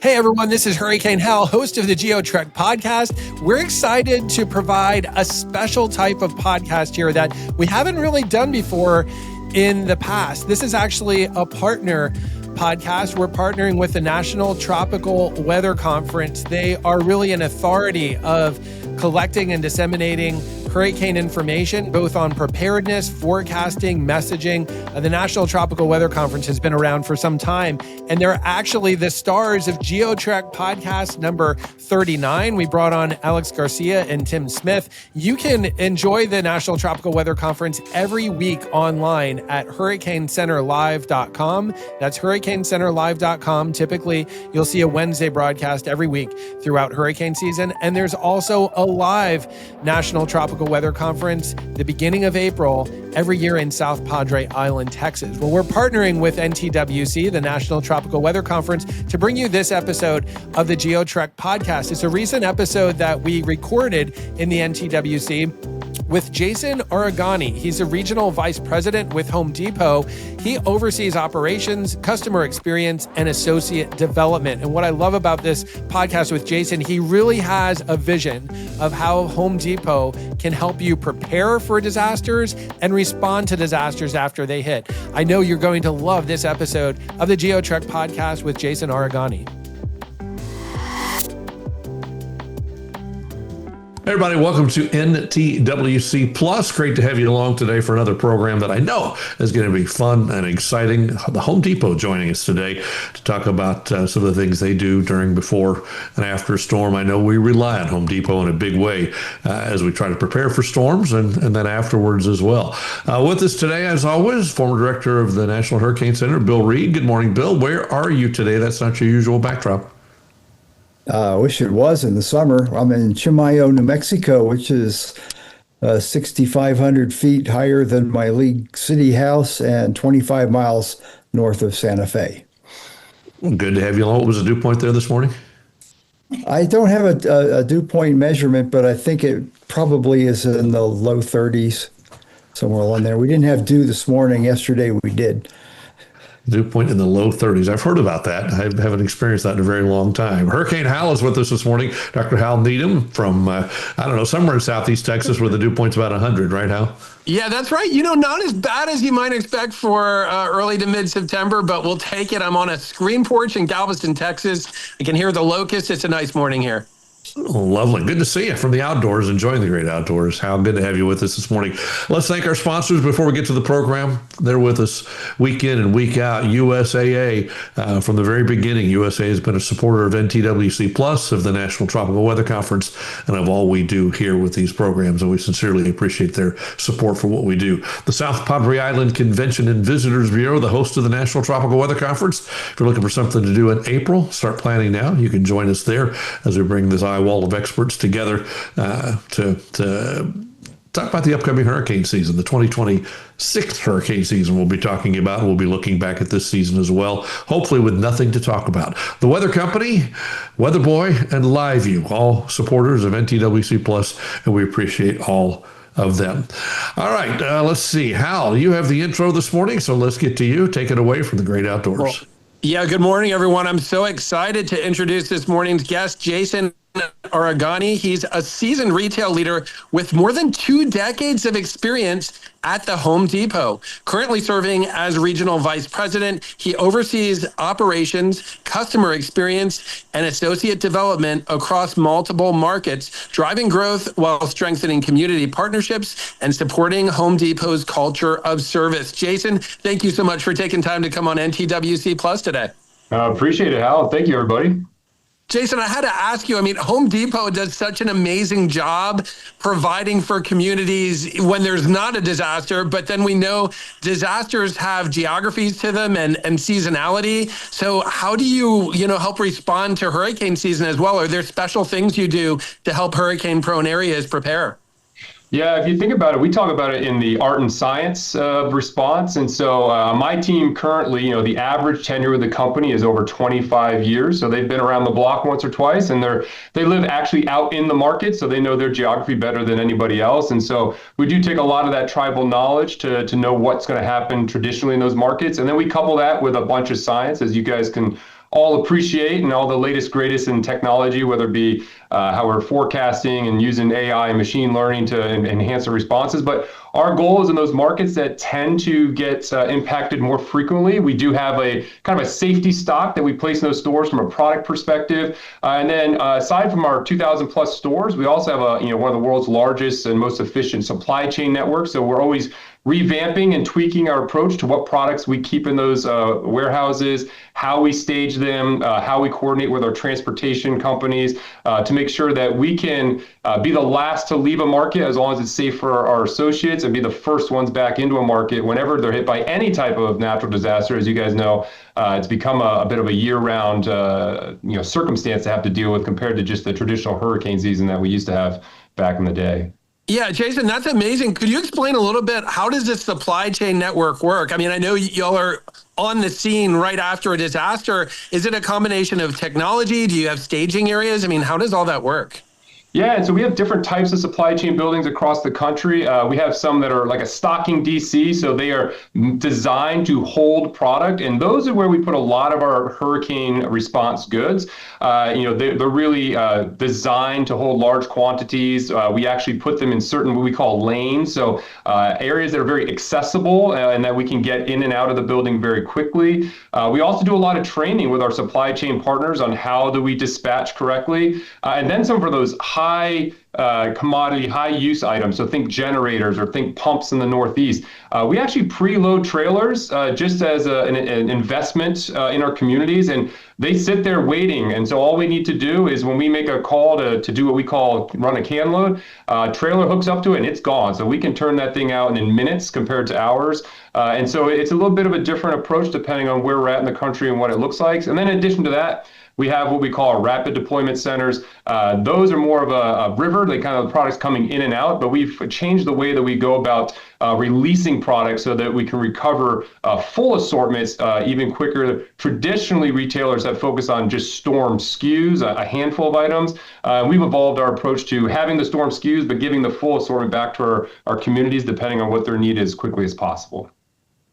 Hey everyone, this is Hurricane Hal, host of the GeoTrek podcast. We're excited to provide a special type of podcast here that we haven't really done before in the past. This is actually a partner podcast. We're partnering with the National Tropical Weather Conference. They are really an authority of collecting and disseminating hurricane information, both on preparedness, forecasting, messaging. The National Tropical Weather Conference has been around for some time, and they're actually the stars of GeoTrek podcast number 39. We brought on Alex Garcia and Tim Smith. You can enjoy the National Tropical Weather Conference every week online at hurricanecenterlive.com. That's hurricanecenterlive.com. Typically, you'll see a Wednesday broadcast every week throughout hurricane season, and there's also a live National Tropical Weather Conference the beginning of April every year in South Padre Island, Texas. Well, we're partnering with NTWC, the National Tropical Weather Conference, to bring you this episode of the GeoTrek podcast. It's a recent episode that we recorded in the NTWC with Jason Arigoni. He's a regional vice president with Home Depot. He oversees operations, customer experience, and associate development. And what I love about this podcast with Jason, he really has a vision of how Home Depot can help you prepare for disasters and respond to disasters after they hit. I know you're going to love this episode of the GeoTrek podcast with Jason Arigoni. Hey everybody, welcome to NTWC Plus. Great to have you along today for another program that I know is going to be fun and exciting. The Home Depot joining us today to talk about some of the things they do during, before, and after a storm. I know we rely on Home Depot in a big way as we try to prepare for storms and then afterwards as well. With us today, as always, former director of the National Hurricane Center, Bill Reed. Good morning, Bill. Where are you today? That's not your usual backdrop. I wish it was in the summer. I'm in Chimayo, New Mexico, which is 6,500 feet higher than my League City house and 25 miles north of Santa Fe. Good to have you along. What was the dew point there this morning? I don't have a dew point measurement, but I think it probably is in the low 30s, somewhere along there. We didn't have dew this morning. Yesterday we did. Dew point in the low 30s. I've heard about that. I haven't experienced that in a very long time. Hurricane Hal is with us this morning. Dr. Hal Needham from, somewhere in southeast Texas where the dew point's about 100, right, Hal? Yeah, that's right. Not as bad as you might expect for early to mid-September, but we'll take it. I'm on a screen porch in Galveston, Texas. I can hear the locusts. It's a nice morning here. Oh, lovely. Good to see you from the outdoors, enjoying the great outdoors. How good to have you with us this morning. Let's thank our sponsors before we get to the program. They're with us week in and week out. USAA, from the very beginning, USAA has been a supporter of NTWC Plus, of the National Tropical Weather Conference, and of all we do here with these programs, and we sincerely appreciate their support for what we do. The South Padre Island Convention and Visitors Bureau, the host of the National Tropical Weather Conference. If you're looking for something to do in April, start planning now. You can join us there as we bring this wall of experts together to talk about the upcoming hurricane season, the 2026 hurricane season we'll be talking about. We'll be looking back at this season as well, hopefully with nothing to talk about. The Weather Company, Weather Boy, and LiveView, all supporters of NTWC Plus, and we appreciate all of them. All right, let's see. Hal, you have the intro this morning, so let's get to you. Take it away from the great outdoors. Well, yeah, good morning, everyone. I'm so excited to introduce this morning's guest, Jason Arigoni. He's a seasoned retail leader with more than 2 decades of experience at the Home Depot. Currently serving as regional vice president, he oversees operations, customer experience, and associate development across multiple markets, driving growth while strengthening community partnerships and supporting Home Depot's culture of service. Jason, thank you so much for taking time to come on NTWC Plus today. Appreciate it, Hal. Thank you, everybody. Jason, I had to ask you, Home Depot does such an amazing job providing for communities when there's not a disaster, but then we know disasters have geographies to them and seasonality. So how do you, help respond to hurricane season as well? Are there special things you do to help hurricane-prone areas prepare? Yeah, if you think about it, we talk about it in the art and science of response. And so my team currently, the average tenure of the company is over 25 years. So they've been around the block once or twice, and they live actually out in the market. So they know their geography better than anybody else. And so we do take a lot of that tribal knowledge to know what's going to happen traditionally in those markets. And then we couple that with a bunch of science, as you guys can all appreciate and all the latest, greatest in technology, whether it be how we're forecasting and using AI and machine learning to enhance the responses. But our goal is in those markets that tend to get impacted more frequently. We do have a kind of a safety stock that we place in those stores from a product perspective. And then aside from our 2,000 plus stores, we also have one of the world's largest and most efficient supply chain networks. So we're always revamping and tweaking our approach to what products we keep in those warehouses, how we stage them, how we coordinate with our transportation companies to make sure that we can be the last to leave a market as long as it's safe for our associates, and be the first ones back into a market whenever they're hit by any type of natural disaster. As you guys know, it's become a bit of a year-round circumstance to have to deal with compared to just the traditional hurricane season that we used to have back in the day. Yeah, Jason, that's amazing. Could you explain a little bit, how does this supply chain network work? I mean, I know y'all are on the scene right after a disaster. Is it a combination of technology? Do you have staging areas? I mean, how does all that work? Yeah, and so we have different types of supply chain buildings across the country. We have some that are like a stocking DC, so they are designed to hold product, and those are where we put a lot of our hurricane response goods. They're really designed to hold large quantities. We actually put them in certain what we call lanes, so areas that are very accessible and that we can get in and out of the building very quickly. We also do a lot of training with our supply chain partners on how do we dispatch correctly, and then some for those high commodity, high use items. So think generators or think pumps in the Northeast. We actually preload trailers just as an investment in our communities, and they sit there waiting. And so all we need to do is when we make a call to do what we call run a can load, trailer hooks up to it and it's gone. So we can turn that thing out in minutes compared to hours. And so it's a little bit of a different approach depending on where we're at in the country and what it looks like. And then in addition to that, we have what we call our rapid deployment centers. Those are more of a river, they kind of the products coming in and out, but we've changed the way that we go about releasing products so that we can recover full assortments even quicker. Traditionally, retailers have focused on just storm SKUs, a handful of items. We've evolved our approach to having the storm SKUs, but giving the full assortment back to our communities depending on what their need is as quickly as possible.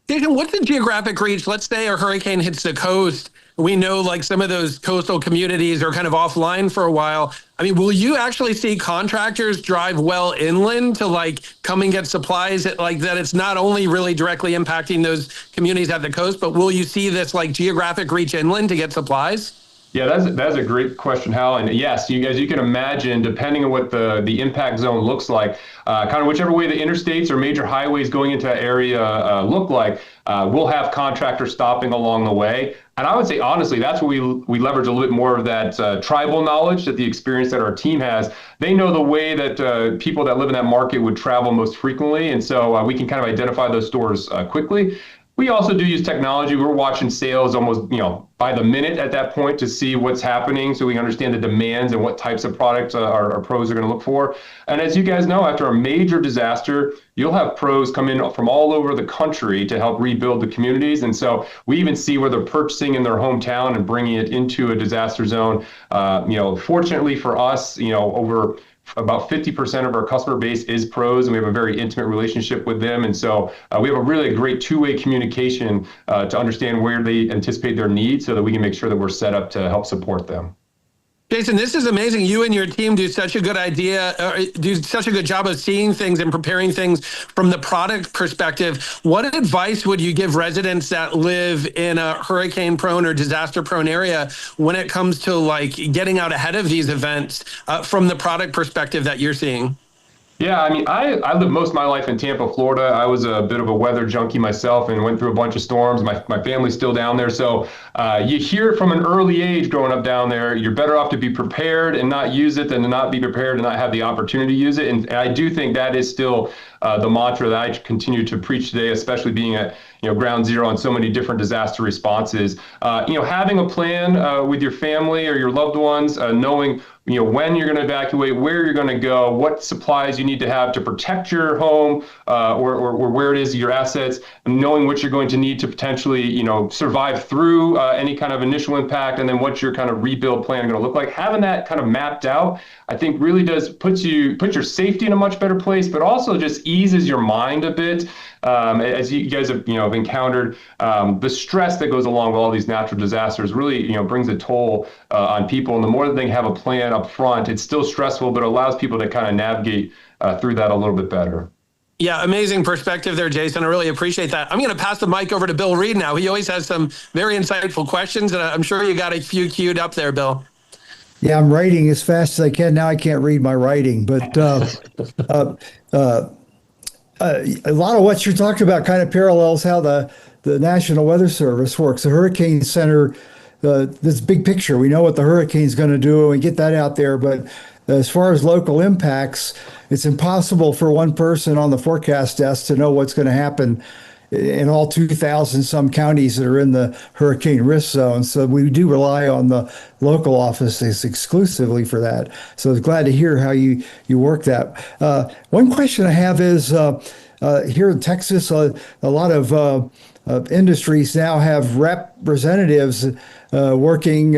Jason, what's the geographic reach? Let's say a hurricane hits the coast. We know like some of those coastal communities are kind of offline for a while. I mean, will you actually see contractors drive well inland to like come and get supplies like that? It's not only really directly impacting those communities at the coast, but will you see this like geographic reach inland to get supplies? Yeah, that's a great question, Hal. And yes, you can imagine, depending on what the impact zone looks like, kind of whichever way the interstates or major highways going into that area look like, we'll have contractors stopping along the way. And I would say, honestly, that's where we leverage a little bit more of that tribal knowledge, that the experience that our team has. They know the way that people that live in that market would travel most frequently. And so we can kind of identify those stores quickly. We also do use technology. We're watching sales almost, by the minute at that point to see what's happening so we understand the demands and what types of products our pros are going to look for. And as you guys know, after a major disaster, you'll have pros come in from all over the country to help rebuild the communities. And so we even see where they're purchasing in their hometown and bringing it into a disaster zone. Fortunately for us, over about 50% of our customer base is pros, and we have a very intimate relationship with them. And so we have a really great two-way communication to understand where they anticipate their needs so that we can make sure that we're set up to help support them. Jason, this is amazing. You and your team do such a good job of seeing things and preparing things from the product perspective. What advice would you give residents that live in a hurricane-prone or disaster-prone area when it comes to like getting out ahead of these events from the product perspective that you're seeing? Yeah, I mean, I lived most of my life in Tampa, Florida. I was a bit of a weather junkie myself and went through a bunch of storms. My family's still down there. So you hear from an early age growing up down there, you're better off to be prepared and not use it than to not be prepared and not have the opportunity to use it. And I do think that is still the mantra that I continue to preach today, especially being at ground zero on so many different disaster responses. Having a plan with your family or your loved ones, knowing when you're going to evacuate, where you're going to go, what supplies you need to have to protect your home, or where it is, your assets, and knowing what you're going to need to potentially, survive through any kind of initial impact, and then what your kind of rebuild plan is going to look like. Having that kind of mapped out, I think really does put your safety in a much better place, but also just eases your mind a bit. As you guys have encountered, the stress that goes along with all these natural disasters really brings a toll on people. And the more that they have a plan up front, it's still stressful, but it allows people to kind of navigate through that a little bit better. Yeah, amazing perspective there, Jason. I really appreciate that. I'm going to pass the mic over to Bill Reed now. He always has some very insightful questions, and I'm sure you got a few queued up there, Bill. Yeah, I'm writing as fast as I can. Now I can't read my writing, but a lot of what you're talking about kind of parallels how the National Weather Service works. The Hurricane Center, this big picture, we know what the hurricane's going to do, and we get that out there. But as far as local impacts, it's impossible for one person on the forecast desk to know what's going to happen in all 2,000 some counties that are in the hurricane risk zone. So we do rely on the local offices exclusively for that. So I was glad to hear how you work that. One question I have is here in Texas, a lot of industries now have representatives working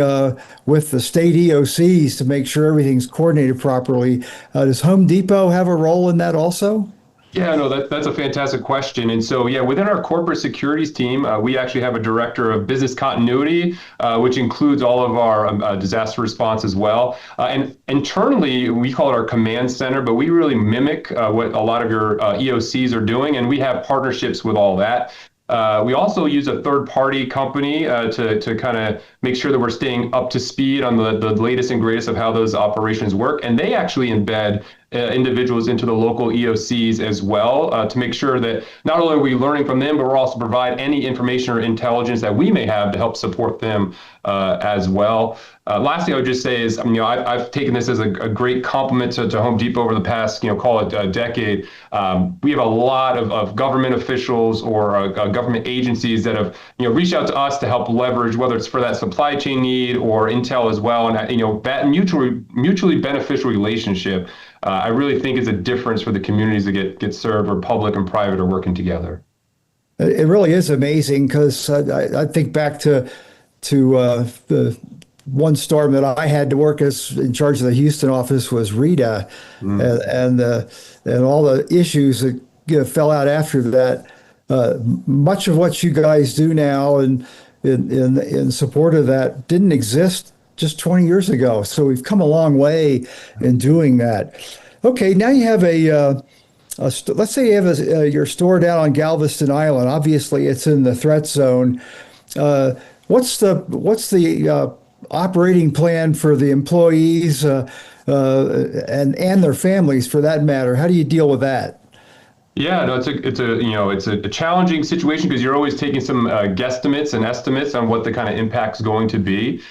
with the state EOCs to make sure everything's coordinated properly. Does Home Depot have a role in that also? Yeah, no, that's a fantastic question. And so, yeah, within our corporate securities team, we actually have a director of business continuity, which includes all of our disaster response as well. And internally, we call it our command center, but we really mimic what a lot of your EOCs are doing, and we have partnerships with all that. We also use a third-party company to kind of make sure that we're staying up to speed on the latest and greatest of how those operations work. And they actually embed individuals into the local EOCs as well to make sure that not only are we learning from them, but we're also provide any information or intelligence that we may have to help support them as well. Lastly, I would just say is, I've taken this as a great compliment to Home Depot over the past, call it a decade. We have a lot of government officials or government agencies that have, reached out to us to help leverage, whether it's for that supply chain need or intel as well. And, that mutually beneficial relationship, I really think is a difference for the communities that get served, where public and private are working together. It really is amazing, because I think back to the one storm that I had to work as in charge of the Houston office was Rita, and all the issues that fell out after that. Much of what you guys do now and in support of that didn't exist just 20 years ago. So we've come a long way in doing that. Okay, now you have let's say you have your store down on Galveston Island. Obviously, it's in the threat zone. What's the operating plan for the employees and their families, for that matter? How do you deal with that? Yeah, no, it's a challenging situation, because you're always taking some guesstimates and estimates on what the kind of impact's going to be.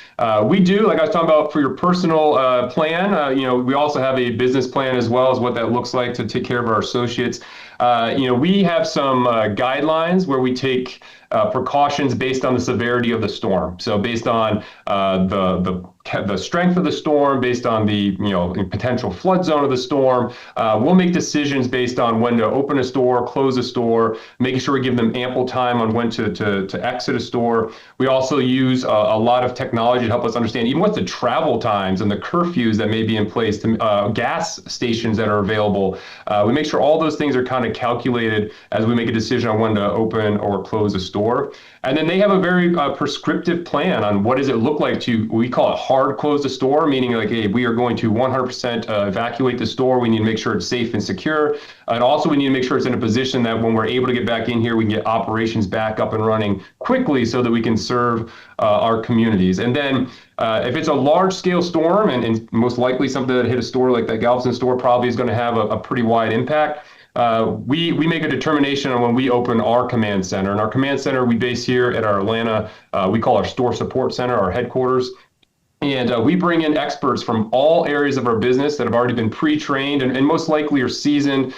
We do, like I was talking about, for your personal plan. We also have a business plan as well as what that looks like to take care of our associates. We have some guidelines where we take precautions based on the severity of the storm. So based on the strength of the storm, based on the potential flood zone of the storm, we'll make decisions based on when to open a store, close a store, making sure we give them ample time on when to exit a store. We also use a lot of technology to help us understand even what the travel times and the curfews that may be in place, to gas stations that are available. We make sure all those things are kind of calculated as we make a decision on when to open or close a store. And then they have a very prescriptive plan on what does it look like we call it hard close the store, meaning like, hey, we are going to 100% evacuate the store. We need to make sure it's safe and secure. And also we need to make sure it's in a position that when we're able to get back in here, we can get operations back up and running quickly so that we can serve our communities. And then if it's a large scale storm, and most likely something that hit a store like that Galveston store probably is going to have a pretty wide impact, we make a determination on when we open our command center. And our command center we base here at our Atlanta, we call our store support center, our headquarters. And we bring in experts from all areas of our business that have already been pre-trained and most likely are seasoned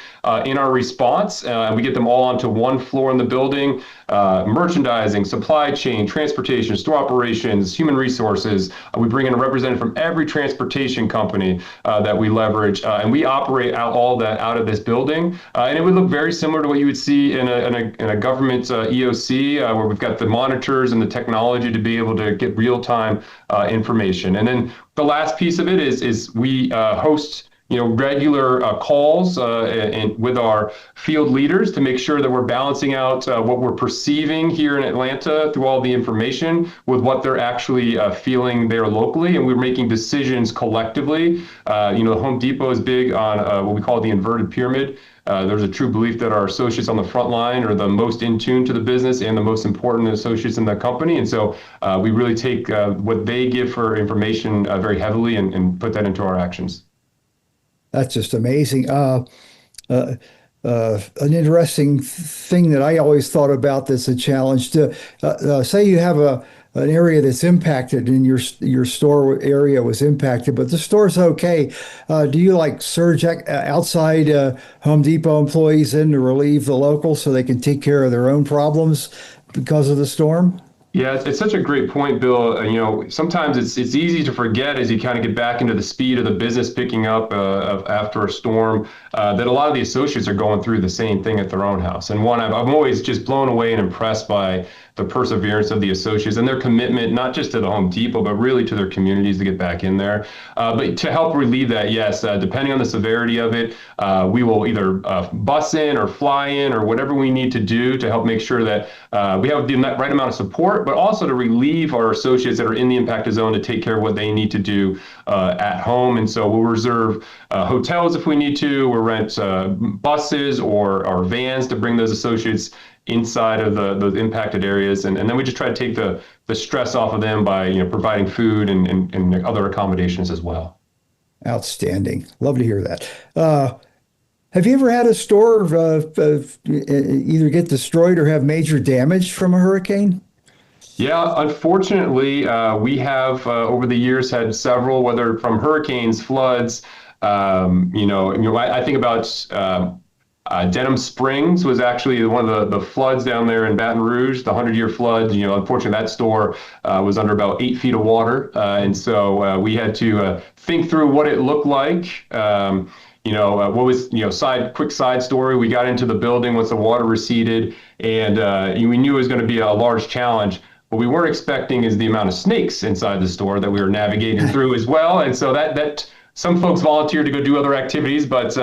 in our response. And we get them all onto one floor in the building. Merchandising, supply chain, transportation, store operations, human resources. We bring in a representative from every transportation company that we leverage. And we operate all that out of this building. And it would look very similar to what you would see in a government EOC, where we've got the monitors and the technology to be able to get real-time information. And then the last piece of it is we host regular calls and with our field leaders to make sure that we're balancing out what we're perceiving here in Atlanta through all the information with what they're actually feeling there locally, and we're making decisions collectively. Home Depot is big on what we call the inverted pyramid. There's a true belief that our associates on the front line are the most in tune to the business and the most important associates in the company. And so we really take what they give for information very heavily and put that into our actions. That's just amazing. An interesting thing that I always thought about that's a challenge to say you have an area that's impacted and your store area was impacted, but the store's okay. Do you like surge outside Home Depot employees in to relieve the locals so they can take care of their own problems because of the storm? Yeah, it's such a great point, Bill. Sometimes it's easy to forget as you kind of get back into the speed of the business picking up after a storm that a lot of the associates are going through the same thing at their own house. And one, I'm always just blown away and impressed by the perseverance of the associates and their commitment, not just to the Home Depot, but really to their communities to get back in there. But to help relieve that, yes, depending on the severity of it, we will either bus in or fly in or whatever we need to do to help make sure that we have the right amount of support, but also to relieve our associates that are in the impacted zone to take care of what they need to do at home. And so we'll reserve hotels if we need to. We'll rent buses or vans to bring those associates inside of those impacted areas. And then we just try to take the stress off of them by providing food and other accommodations as well. Outstanding. Love to hear that. Have you ever had a store either get destroyed or have major damage from a hurricane? Yeah, unfortunately, we have over the years had several, whether from hurricanes, floods. I think about Denham Springs was actually one of the floods down there in Baton Rouge, the 100-year flood. Unfortunately, that store was under about 8 feet of water. And so we had to think through what it looked like. What was, quick side story. We got into the building once the water receded, and we knew it was going to be a large challenge. What we weren't expecting is the amount of snakes inside the store that we were navigating through as well. And so that some folks volunteered to go do other activities, but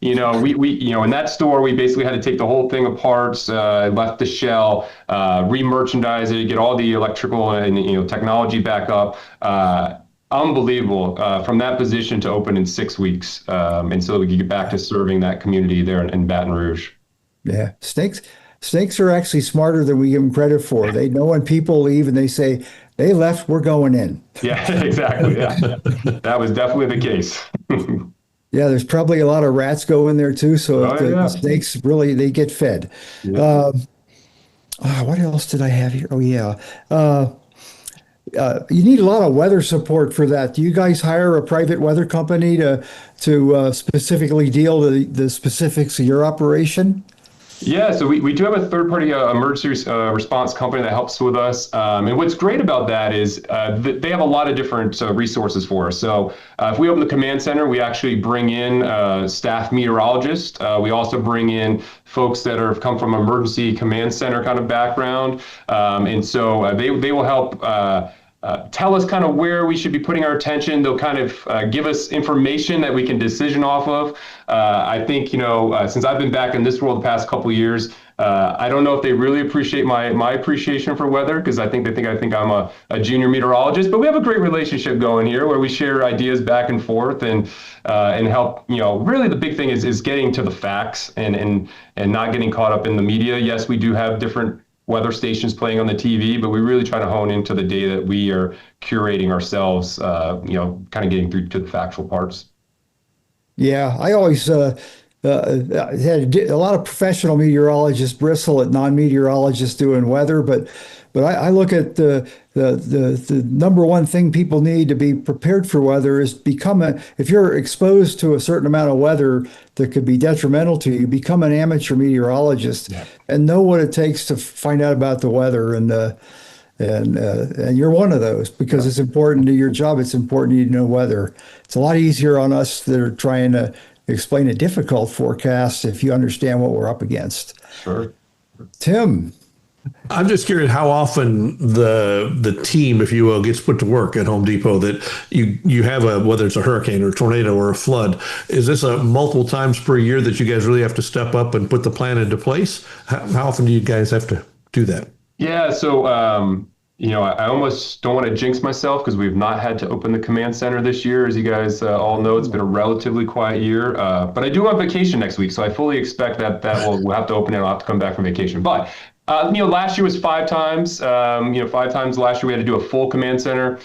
we in that store we basically had to take the whole thing apart, left the shell, re-merchandise it, get all the electrical and technology back up. Unbelievable from that position to open in 6 weeks, and so that we could get back to serving that community there in Baton Rouge. Yeah, snakes are actually smarter than we give them credit for. They know when people leave and they say, they left, we're going in. Yeah, exactly. Yeah. That was definitely the case. Yeah, there's probably a lot of rats go in there too. So the snakes really, they get fed. Yeah. What else did I have here? Oh, yeah. You need a lot of weather support for that. Do you guys hire a private weather company to specifically deal with the specifics of your operation? Yeah, so we do have a third-party emergency response company that helps with us. And what's great about that is they have a lot of different resources for us. So if we open the command center, we actually bring in staff meteorologists. We also bring in folks that have come from emergency command center kind of background. And so they will help tell us kind of where we should be putting our attention. They'll kind of give us information that we can decision off of. I think, since I've been back in this world the past couple of years, I don't know if they really appreciate my appreciation for weather, because I think I'm a junior meteorologist, but we have a great relationship going here where we share ideas back and forth and help, really the big thing is getting to the facts and not getting caught up in the media. Yes, we do have different weather stations playing on the TV, but we really try to hone into the data that we are curating ourselves, kind of getting through to the factual parts. Yeah, I always had a lot of professional meteorologists bristle at non-meteorologists doing weather, but I look at the number one thing people need to be prepared for weather is if you're exposed to a certain amount of weather that could be detrimental to you, become an amateur meteorologist and know what it takes to find out about the weather. And you're one of those because it's important to your job. It's important you know weather. It's a lot easier on us that are trying to explain a difficult forecast if you understand what we're up against. Sure. Tim. I'm just curious how often the team, if you will, gets put to work at Home Depot, that you have whether it's a hurricane or a tornado or a flood. Is this a multiple times per year that you guys really have to step up and put the plan into place? How often do you guys have to do that? Yeah, so I almost don't want to jinx myself because we've not had to open the command center this year. As you guys all know, it's been a relatively quiet year. But I do have vacation next week, so I fully expect that we'll have to open it. I'll have to come back from vacation. But last year was 5 times. 5 times last year we had to do a full command center.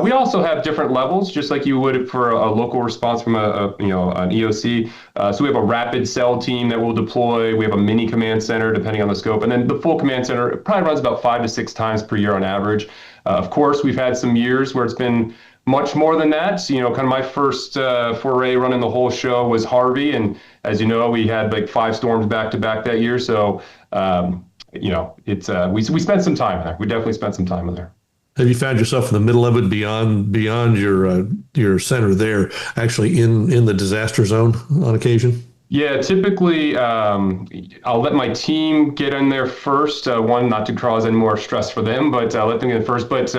We also have different levels, just like you would for a local response from an EOC. So we have a rapid cell team that will deploy. We have a mini command center, depending on the scope, and then the full command center probably runs about 5 to 6 times per year on average. Of course, we've had some years where it's been much more than that. So, kind of my first foray running the whole show was Harvey, and as you know, we had like 5 storms back to back that year. So. It's we spent some time there. We definitely spent some time in there. Have you found yourself in the middle of it beyond your center there, actually in the disaster zone on occasion? Yeah, typically I'll let my team get in there first. One, not to cause any more stress for them, but let them get in first. But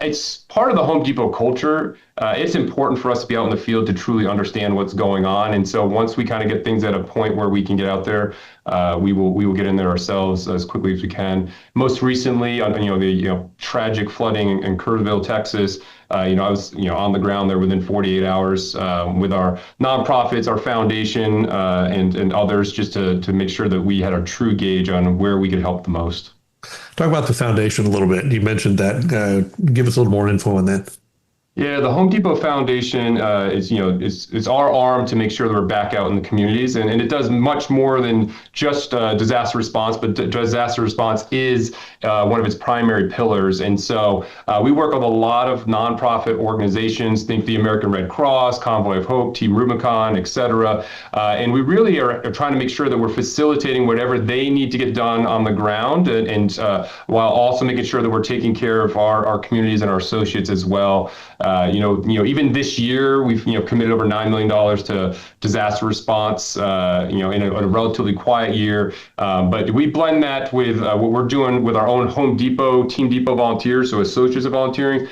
it's part of the Home Depot culture. It's important for us to be out in the field to truly understand what's going on. And so once we kind of get things at a point where we can get out there, we will get in there ourselves as quickly as we can. Most recently, on the tragic flooding in Kerrville, Texas. I was on the ground there within 48 hours with our nonprofits, our foundation, and others, just to make sure that we had a true gauge on where we could help the most. Talk about the foundation a little bit. You mentioned that. Give us a little more info on that. Yeah, the Home Depot Foundation is our arm to make sure that we're back out in the communities, and it does much more than just disaster response, but disaster response is one of its primary pillars. And so we work with a lot of nonprofit organizations, think the American Red Cross, Convoy of Hope, Team Rubicon, et cetera. And we really are trying to make sure that we're facilitating whatever they need to get done on the ground, and while also making sure that we're taking care of our communities and our associates as well. Even this year, we've committed over $9 million to disaster response. In a relatively quiet year, but we blend that with what we're doing with our own Home Depot, Team Depot volunteers, so associates of volunteering,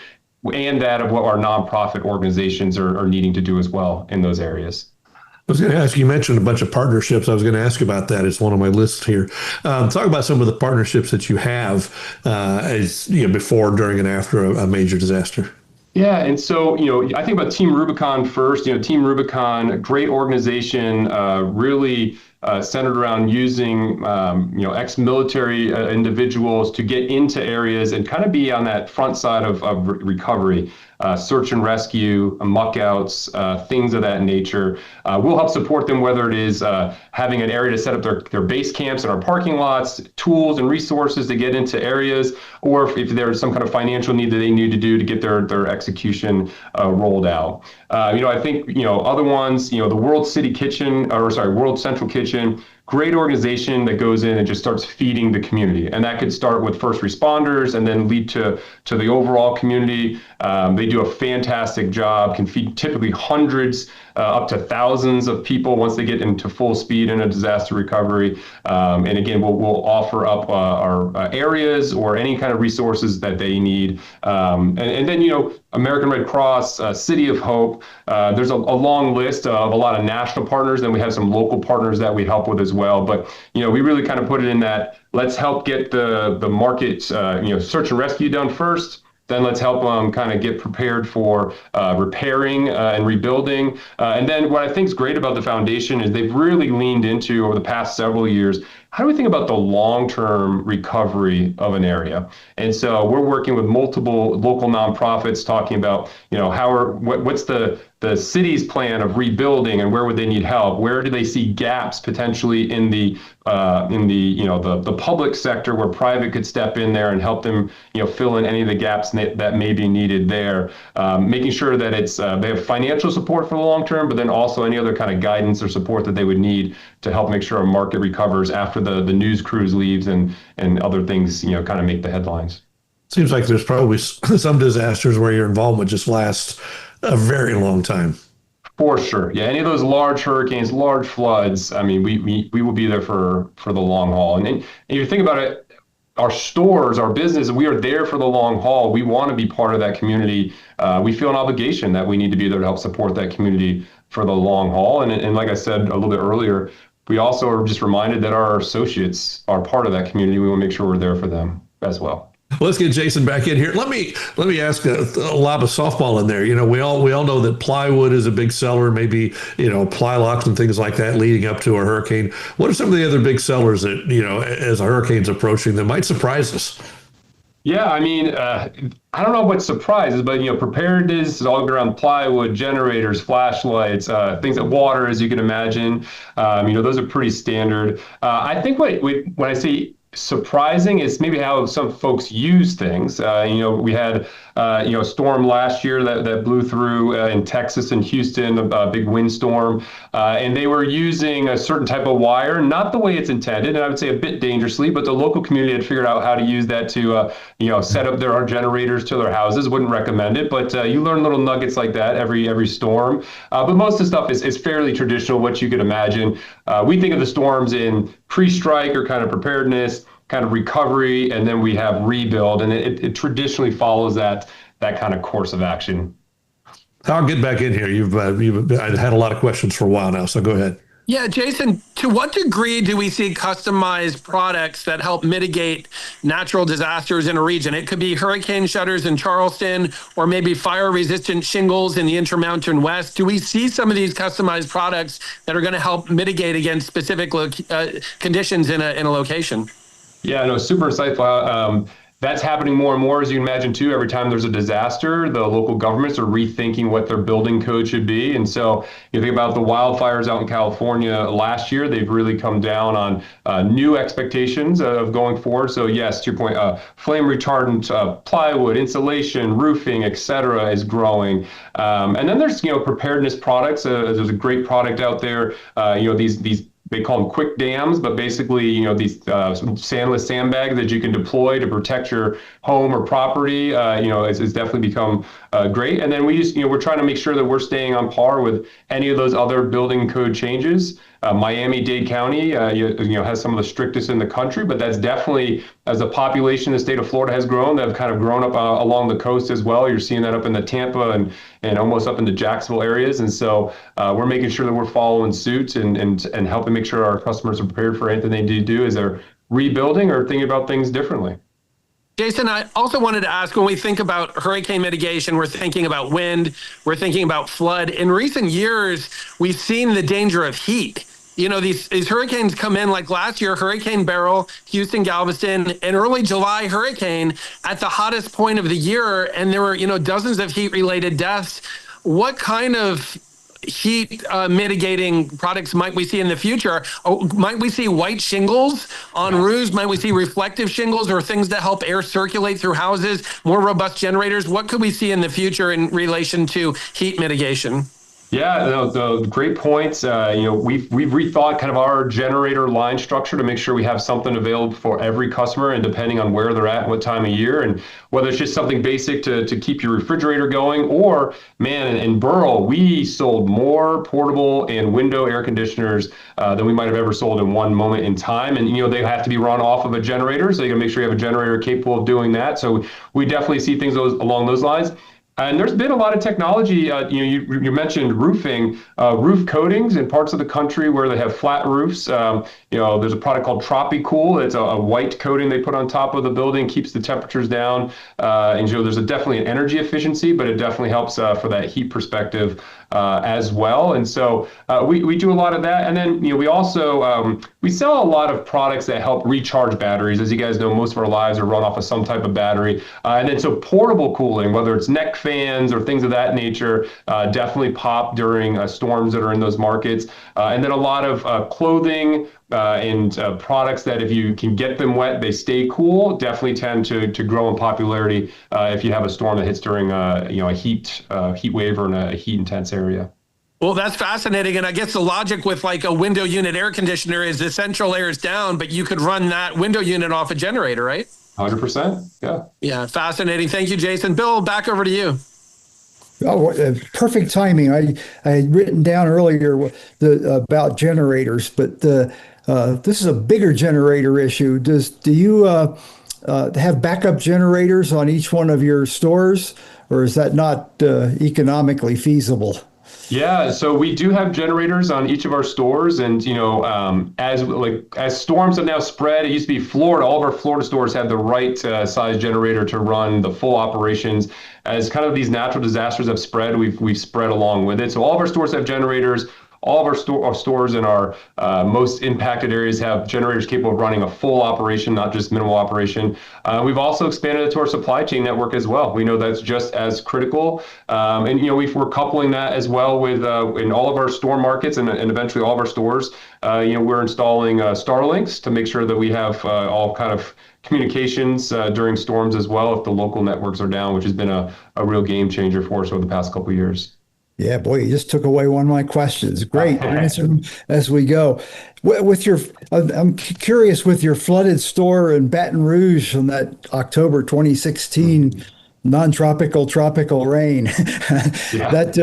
and that of what our nonprofit organizations are needing to do as well in those areas. I was going to ask, you mentioned a bunch of partnerships. I was going to ask about that. It's one on my list here. Talk about some of the partnerships that you have before, during, and after a major disaster. Yeah, and so, I think about Team Rubicon first. Team Rubicon, a great organization, really centered around using, ex-military individuals to get into areas and kind of be on that front side of recovery. Search and rescue, muck outs, things of that nature. We'll help support them, whether it is having an area to set up their base camps in our parking lots, tools and resources to get into areas, or if there's some kind of financial need that they need to do to get their execution rolled out. I think, other ones, the World Central Kitchen, great organization that goes in and just starts feeding the community. And that could start with first responders and then lead to the overall community. They do a fantastic job, can feed typically hundreds up to thousands of people once they get into full speed in a disaster recovery. And again, we'll offer up our areas or any kind of resources that they need. And then, American Red Cross, City of Hope. There's a long list of a lot of national partners. Then we have some local partners that we help with as well. But, we really kind of put it in that let's help get the market, search and rescue done first. Then let's help them kind of get prepared for repairing and rebuilding. And then what I think is great about the foundation is they've really leaned into, over the past several years, how do we think about the long-term recovery of an area? And so we're working with multiple local nonprofits talking about, what's the city's plan of rebuilding and where would they need help? Where do they see gaps potentially in the the public sector where private could step in there and help them fill in any of the gaps that may be needed there, making sure that it's they have financial support for the long term, but then also any other kind of guidance or support that they would need to help make sure our market recovers after the news cruise leaves and other things kind of make the headlines. Seems like there's probably some disasters where your involvement just lasts a very long time. For sure. Yeah. Any of those large hurricanes, large floods, I mean, we will be there for the long haul. And if you think about it, our stores, our business, we are there for the long haul. We want to be part of that community. We feel an obligation that we need to be there to help support that community for the long haul. And like I said a little bit earlier, we also are just reminded that our associates are part of that community. We want to make sure we're there for them as well. Let's get Jason back in here. Let me ask a lob of softball in there. We all know that plywood is a big seller, maybe, ply locks and things like that leading up to a hurricane. What are some of the other big sellers that, as a hurricane's approaching that might surprise us? Yeah, I mean, I don't know what surprises, but preparedness is all around plywood, generators, flashlights, things that water, as you can imagine. Those are pretty standard. I think when I say surprising is maybe how some folks use things. We had a storm last year that blew through in Texas and Houston, a big windstorm, and they were using a certain type of wire, not the way it's intended, and I would say a bit dangerously, but the local community had figured out how to use that to set up their generators to their houses. Wouldn't recommend it, but you learn little nuggets like that every storm. But most of the stuff is fairly traditional, what you could imagine. We think of the storms in pre-strike or kind of preparedness, kind of recovery, and then we have rebuild, and it traditionally follows that kind of course of action. I'll get back in here. You've had a lot of questions for a while now, so go ahead. Yeah, Jason, to what degree do we see customized products that help mitigate natural disasters in a region? It could be hurricane shutters in Charleston, or maybe fire-resistant shingles in the Intermountain West. Do we see some of these customized products that are going to help mitigate against specific conditions in a location? Yeah, no, super insightful. That's happening more and more, as you can imagine, too. Every time there's a disaster, the local governments are rethinking what their building code should be. And so you think about the wildfires out in California last year, they've really come down on new expectations of going forward. So yes, to your point, flame retardant, plywood, insulation, roofing, et cetera, is growing. And then there's, preparedness products. There's a great product out there, these they call them quick dams, but basically, these sandless sandbags that you can deploy to protect your home or property, it's definitely become great. And then we just, we're trying to make sure that we're staying on par with any of those other building code changes. Miami-Dade County, has some of the strictest in the country, but that's definitely, as the population in the state of Florida has grown, they've kind of grown up along the coast as well. You're seeing that up in the Tampa and almost up into Jacksonville areas. And so we're making sure that we're following suit and helping make sure our customers are prepared for anything they do as they're rebuilding or thinking about things differently. Jason, I also wanted to ask, when we think about hurricane mitigation, we're thinking about wind, we're thinking about flood. In recent years, we've seen the danger of heat. These hurricanes come in, like last year, Hurricane Beryl, Houston, Galveston, an early July hurricane at the hottest point of the year, and there were, dozens of heat-related deaths. What kind of heat mitigating products might we see in the future? Might we see white shingles on roofs? Might we see reflective shingles or things that help air circulate through houses, more robust generators? What could we see in the future in relation to heat mitigation? Yeah, the great points. We've rethought kind of our generator line structure to make sure we have something available for every customer, and depending on where they're at, what time of year, and whether it's just something basic to keep your refrigerator going, or in Beryl, we sold more portable and window air conditioners than we might have ever sold in one moment in time. And they have to be run off of a generator, so you got to make sure you have a generator capable of doing that. So we definitely see things along those lines. And there's been a lot of technology. You mentioned roofing, roof coatings in parts of the country where they have flat roofs. There's a product called TropiCool. It's a white coating they put on top of the building, keeps the temperatures down. And there's definitely an energy efficiency, but it definitely helps for that heat perspective. as well. And so we do a lot of that. And then, we also, we sell a lot of products that help recharge batteries. As you guys know, most of our lives are run off of some type of battery. And then so portable cooling, whether it's neck fans or things of that nature, definitely pop during storms that are in those markets. And then a lot of clothing and products that if you can get them wet, they stay cool, definitely tend to grow in popularity if you have a storm that hits during a heat wave or in a heat intense area. Well, that's fascinating. And I guess the logic with like a window unit air conditioner is the central air is down, but you could run that window unit off a generator, right? 100%. Yeah. Yeah. Fascinating. Thank you, Jason. Bill, back over to you. Oh, perfect timing. I had written down earlier about generators, but this is a bigger generator issue. Do you have backup generators on each one of your stores, or is that not economically feasible? Yeah, so we do have generators on each of our stores, and as storms have now spread, it used to be Florida. All of our Florida stores had the right size generator to run the full operations. As kind of these natural disasters have spread, we've spread along with it. So all of our stores have generators. All of our stores in our most impacted areas have generators capable of running a full operation, not just minimal operation. We've also expanded it to our supply chain network as well. We know that's just as critical. And we're coupling that as well with in all of our store markets and eventually all of our stores. We're installing Starlinks to make sure that we have all kind of communications during storms as well if the local networks are down, which has been a real game changer for us over the past couple of years. Yeah, boy, you just took away one of my questions. Great. Answer them as we go. I'm curious with your flooded store in Baton Rouge on that October 2016 tropical rain. Did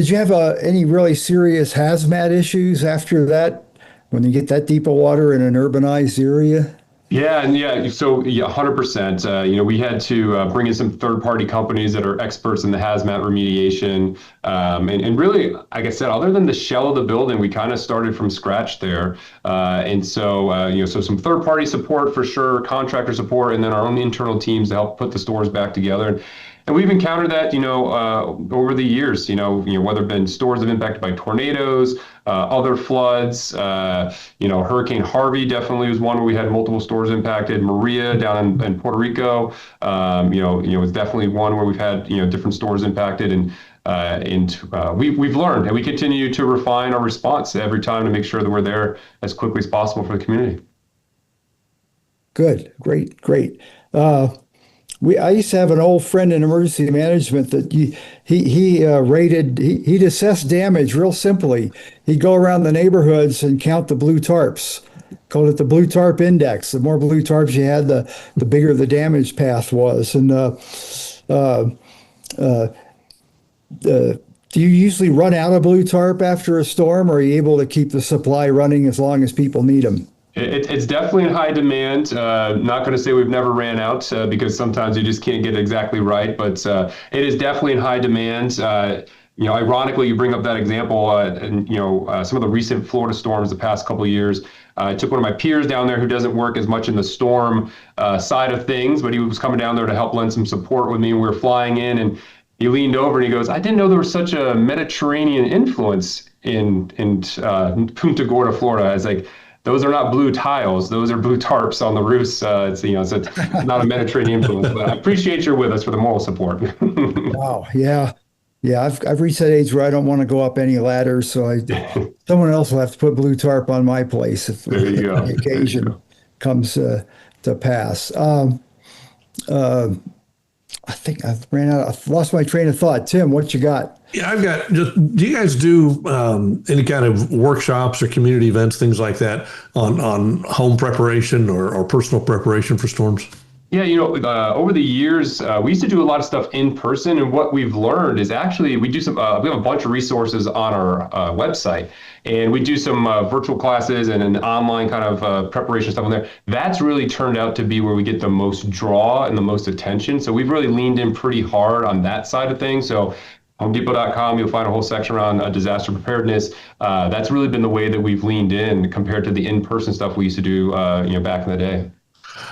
you have any really serious hazmat issues after that when you get that deep of water in an urbanized area? Yeah. So 100%. We had to bring in some third-party companies that are experts in the hazmat remediation. And really, like I said, other than the shell of the building, we kind of started from scratch there. So some third-party support for sure, contractor support, and then our own internal teams to help put the stores back together. And we've encountered that, over the years, whether it's been stores that have been impacted by tornadoes, other floods, Hurricane Harvey definitely was one where we had multiple stores impacted. Maria down in Puerto Rico, was definitely one where we've had, different stores impacted. And we've learned, and we continue to refine our response every time to make sure that we're there as quickly as possible for the community. Good, great. I used to have an old friend in emergency management that he'd assess damage real simply. He'd go around the neighborhoods and count the blue tarps. Called it the blue tarp index. The more blue tarps you had, the bigger the damage path was. And do you usually run out of blue tarp after a storm, or are you able to keep the supply running as long as people need them? It's definitely in high demand. Not going to say we've never ran out because sometimes you just can't get it exactly right, but it is definitely in high demand. Ironically, you bring up that example, and some of the recent Florida storms the past couple of years. I took one of my peers down there who doesn't work as much in the storm side of things, but he was coming down there to help lend some support with me. We were flying in, and he leaned over and he goes, "I didn't know there was such a Mediterranean influence in Punta Gorda, Florida." I was like, "Those are not blue tiles; those are blue tarps on the roofs." It's not a Mediterranean influence. But I appreciate you're with us for the moral support. Wow, yeah. I've reached that age where I don't want to go up any ladders, so someone else will have to put blue tarp on my place if the occasion comes to pass. I think I've lost my train of thought. Tim, what you got? Yeah, do you guys do any kind of workshops or community events, things like that on home preparation or personal preparation for storms? Yeah, over the years, we used to do a lot of stuff in person, and what we've learned is actually we have a bunch of resources on our website, and we do some virtual classes and an online kind of preparation stuff on there. That's really turned out to be where we get the most draw and the most attention. So we've really leaned in pretty hard on that side of things. So HomeDepot.com, you'll find a whole section around disaster preparedness. That's really been the way that we've leaned in compared to the in-person stuff we used to do, back in the day.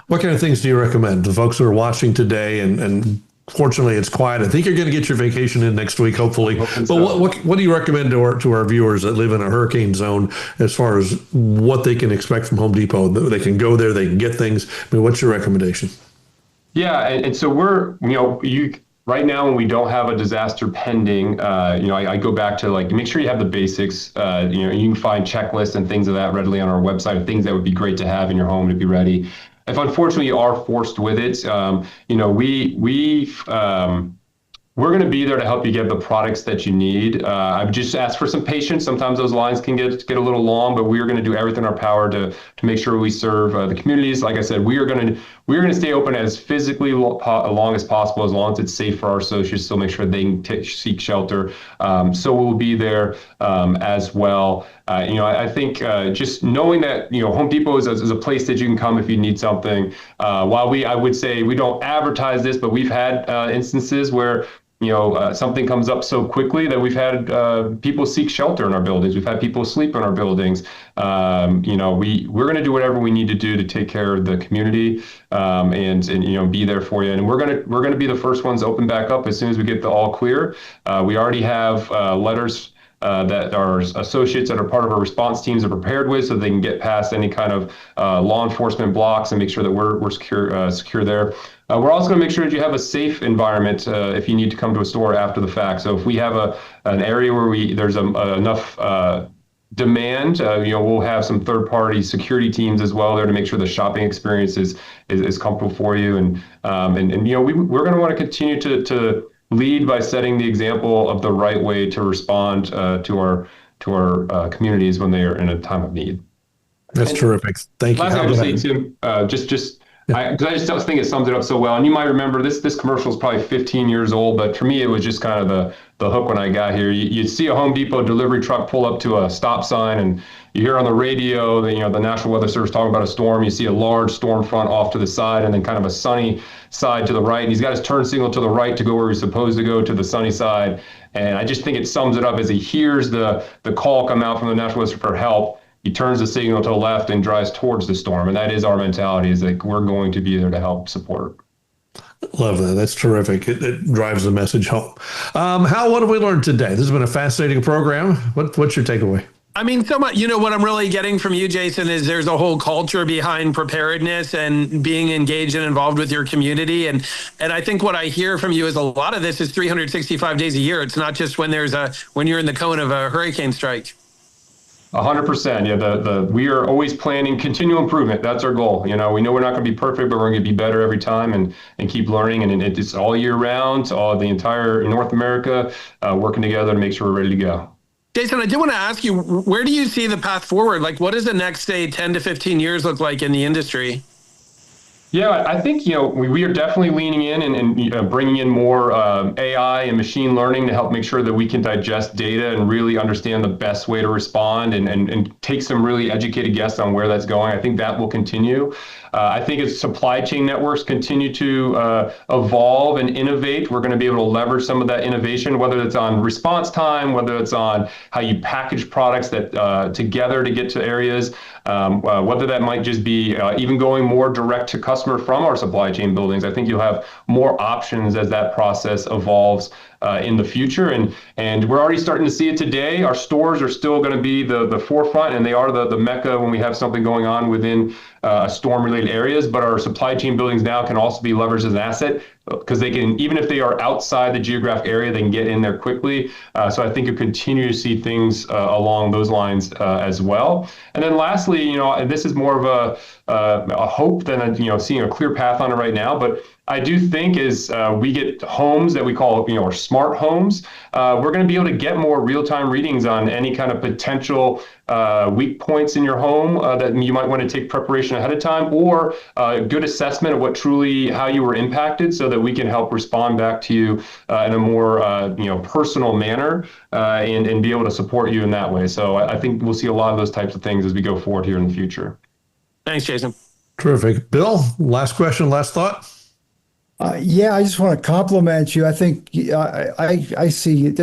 What kind of things do you recommend to folks who are watching today and Fortunately, it's quiet. I think you're going to get your vacation in next week, hopefully. But So. what do you recommend to our viewers that live in a hurricane zone as far as what they can expect from Home Depot? They can go there, they can get things. I mean, what's your recommendation? Yeah, and so we're, you right now when we don't have a disaster pending, I go back to like make sure you have the basics. You can find checklists and things of that readily on our website of things that would be great to have in your home to be ready. If unfortunately you are forced with it, we're going to be there to help you get the products that you need. I would just ask for some patience. Sometimes those lines can get a little long, but we're going to do everything in our power to make sure we serve the communities. Like I said, we are going to stay open as physically long as possible, as long as it's safe for our associates. So make sure they can seek shelter. So we'll be there as well. I think just knowing that Home Depot is a place that you can come if you need something. While I would say we don't advertise this, but we've had instances where something comes up so quickly that we've had people seek shelter in our buildings. We've had people sleep in our buildings. We're going to do whatever we need to do to take care of the community and be there for you. And we're going to be the first ones to open back up as soon as we get the all clear. We already have letters that our associates that are part of our response teams are prepared with, so they can get past any kind of law enforcement blocks and make sure that we're secure there. We're also going to make sure that you have a safe environment if you need to come to a store after the fact. So if we have an area where there's enough demand, we'll have some third-party security teams as well there to make sure the shopping experience is comfortable for you. And we're going to want to continue to lead by setting the example of the right way to respond to our communities when they are in a time of need. That's terrific. Thank you. Last thing I would say, Tim, I just think it sums it up so well. And you might remember this commercial is probably 15 years old, but for me, it was just kind of the hook when I got here. You'd see a Home Depot delivery truck pull up to a stop sign, and you hear on the radio, the National Weather Service talking about a storm. You see a large storm front off to the side, and then kind of a sunny side to the right. And he's got his turn signal to the right to go where he's supposed to go, to the sunny side. And I just think it sums it up as he hears the call come out from the National Weather Service for help. He turns the signal to the left and drives towards the storm. And that is our mentality, is that we're going to be there to help support. Love that. That's terrific. It drives the message home. What have we learned today? This has been a fascinating program. What's your takeaway? I mean, so much, what I'm really getting from you, Jason, is there's a whole culture behind preparedness and being engaged and involved with your community. And I think what I hear from you is a lot of this is 365 days a year. It's not just when you're in the cone of a hurricane strike. 100%. Yeah, we are always planning continual improvement. That's our goal. We know we're not going to be perfect, but we're going to be better every time and keep learning. And it's all year round, all the entire North America working together to make sure we're ready to go. Jason, I do want to ask you, where do you see the path forward? Like, what does the next, say, 10 to 15 years look like in the industry? Yeah, I think, we are definitely leaning in and bringing in more AI and machine learning to help make sure that we can digest data and really understand the best way to respond and take some really educated guesses on where that's going. I think that will continue. I think as supply chain networks continue to evolve and innovate, we're going to be able to leverage some of that innovation, whether it's on response time, whether it's on how you package products that together to get to areas, whether that might just be even going more direct to customer from our supply chain buildings. I think you'll have more options as that process evolves in the future. And we're already starting to see it today. Our stores are still going to be the forefront, and they are the mecca when we have something going on within storm-related areas. But our supply chain buildings now can also be leveraged as an asset, because they can, even if they are outside the geographic area, they can get in there quickly. So I think you'll continue to see things along those lines as well. And then lastly, this is more of a hope than seeing a clear path on it right now. But I do think as we get homes that we call our smart homes, we're going to be able to get more real-time readings on any kind of potential weak points in your home that you might want to take preparation ahead of time, or a good assessment of how you were impacted, so that we can help respond back to you in a more personal manner and be able to support you in that way. So I think we'll see a lot of those types of things as we go forward here in the future. Thanks, Jason. Terrific. Bill, last question, last thought. Yeah, I just want to compliment you. I think I see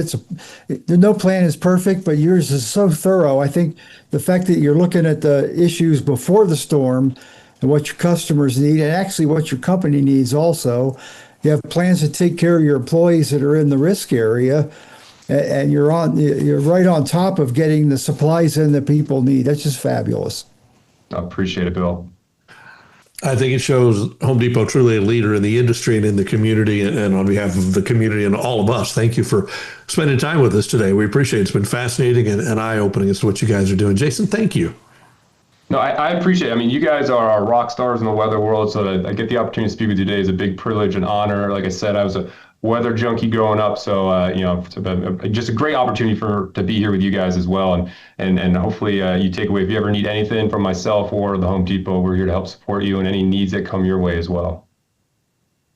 no plan is perfect, but yours is so thorough. I think the fact that you're looking at the issues before the storm and what your customers need, and actually what your company needs also, you have plans to take care of your employees that are in the risk area, and you're right on top of getting the supplies in that people need. That's just fabulous. I appreciate it, Bill. I think it shows Home Depot truly a leader in the industry and in the community, and on behalf of the community and all of us, thank you for spending time with us today. We appreciate it. It's been fascinating and eye-opening as to what you guys are doing. Jason, thank you. No, I appreciate it. I mean, you guys are our rock stars in the weather world, so that I get the opportunity to speak with you today is a big privilege and honor. Like I said, I was a weather junkie growing up, so just a great opportunity to be here with you guys as well, and hopefully you take away, if you ever need anything from myself or the Home Depot, we're here to help support you and any needs that come your way as well.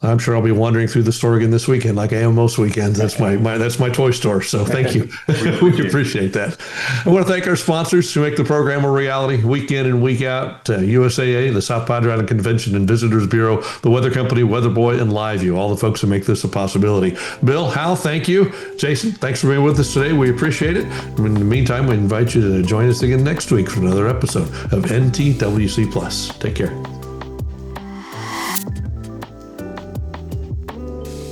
I'm sure I'll be wandering through the store again this weekend, like I am most weekends. That's my toy store. So thank you. We appreciate that. I want to thank our sponsors who make the program a reality week in and week out. USAA, the South Padre Island Convention and Visitors Bureau, the Weather Company, Weather Boy, and LiveView, all the folks who make this a possibility. Bill, Hal, thank you. Jason, thanks for being with us today. We appreciate it. In the meantime, we invite you to join us again next week for another episode of NTWC Plus. Take care.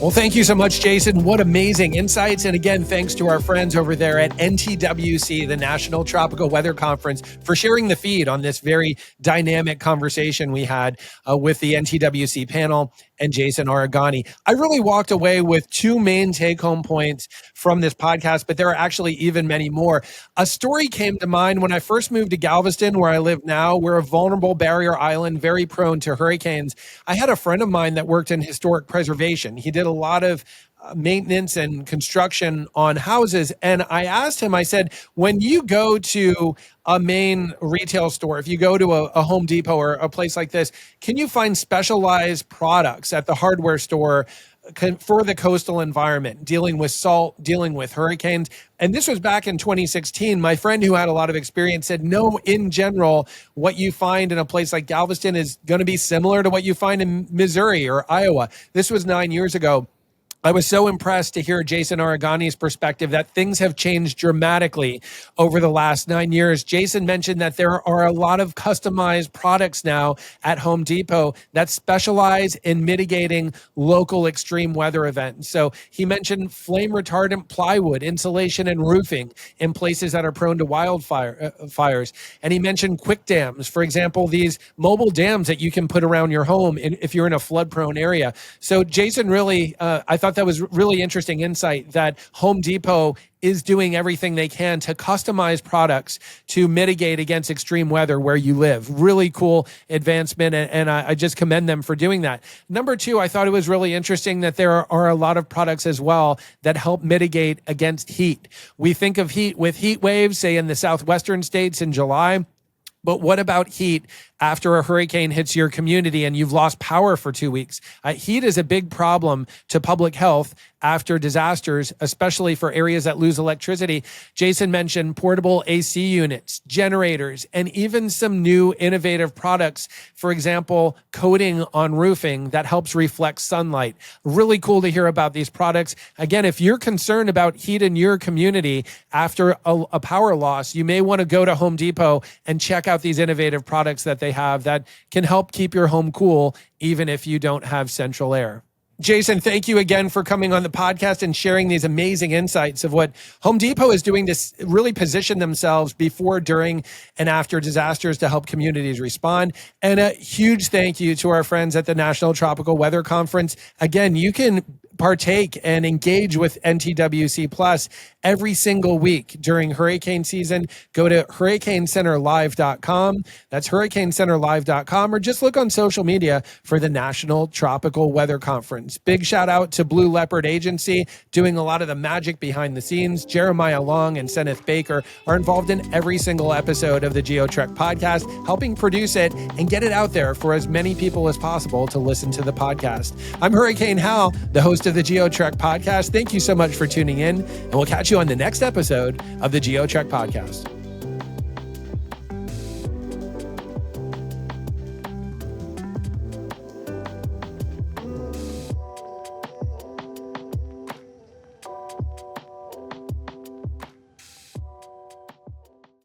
Well, thank you so much, Jason. What amazing insights. And again, thanks to our friends over there at NTWC, the National Tropical Weather Conference, for sharing the feed on this very dynamic conversation we had with the NTWC panel and Jason Arigoni. I really walked away with two main take-home points from this podcast, but there are actually even many more. A story came to mind when I first moved to Galveston, where I live now. We're a vulnerable barrier island, very prone to hurricanes. I had a friend of mine that worked in historic preservation. He did a lot of maintenance and construction on houses. And I asked him, I said, when you go to a main retail store, if you go to a Home Depot or a place like this, can you find specialized products at the hardware store for the coastal environment, dealing with salt, dealing with hurricanes? And this was back in 2016. My friend who had a lot of experience said, no, in general, what you find in a place like Galveston is going to be similar to what you find in Missouri or Iowa. This was 9 years ago. I was so impressed to hear Jason Arigoni's perspective that things have changed dramatically over the last 9 years. Jason mentioned that there are a lot of customized products now at Home Depot that specialize in mitigating local extreme weather events. So he mentioned flame retardant plywood, insulation, and roofing in places that are prone to fires. And he mentioned quick dams, for example, these mobile dams that you can put around your home if you're in a flood prone area. So Jason really, I thought that was really interesting insight that Home Depot is doing everything they can to customize products to mitigate against extreme weather where you live. Really cool advancement, and I just commend them for doing that. Number two, I thought it was really interesting that there are a lot of products as well that help mitigate against heat. We think of heat with heat waves, say in the southwestern states in July. But what about heat after a hurricane hits your community and you've lost power for 2 weeks? Heat is a big problem to public health after disasters, especially for areas that lose electricity. Jason mentioned portable AC units, generators, and even some new innovative products. For example, coating on roofing that helps reflect sunlight. Really cool to hear about these products. Again, if you're concerned about heat in your community after a power loss, you may want to go to Home Depot and check out these innovative products that they have that can help keep your home cool, even if you don't have central air. Jason, thank you again for coming on the podcast and sharing these amazing insights of what Home Depot is doing to really position themselves before, during, and after disasters to help communities respond. And a huge thank you to our friends at the National Tropical Weather Conference. Again, you can partake and engage with NTWC Plus every single week during hurricane season. Go to hurricanecenterlive.com. That's hurricanecenterlive.com, or just look on social media for the National Tropical Weather Conference. Big shout out to Blue Leopard Agency, doing a lot of the magic behind the scenes. Jeremiah Long and Senneth Baker are involved in every single episode of the GeoTrek podcast, helping produce it and get it out there for as many people as possible to listen to the podcast. I'm Hurricane Hal, the host of the GeoTrek podcast. Thank you so much for tuning in, and we'll catch you on the next episode of the GeoTrek podcast.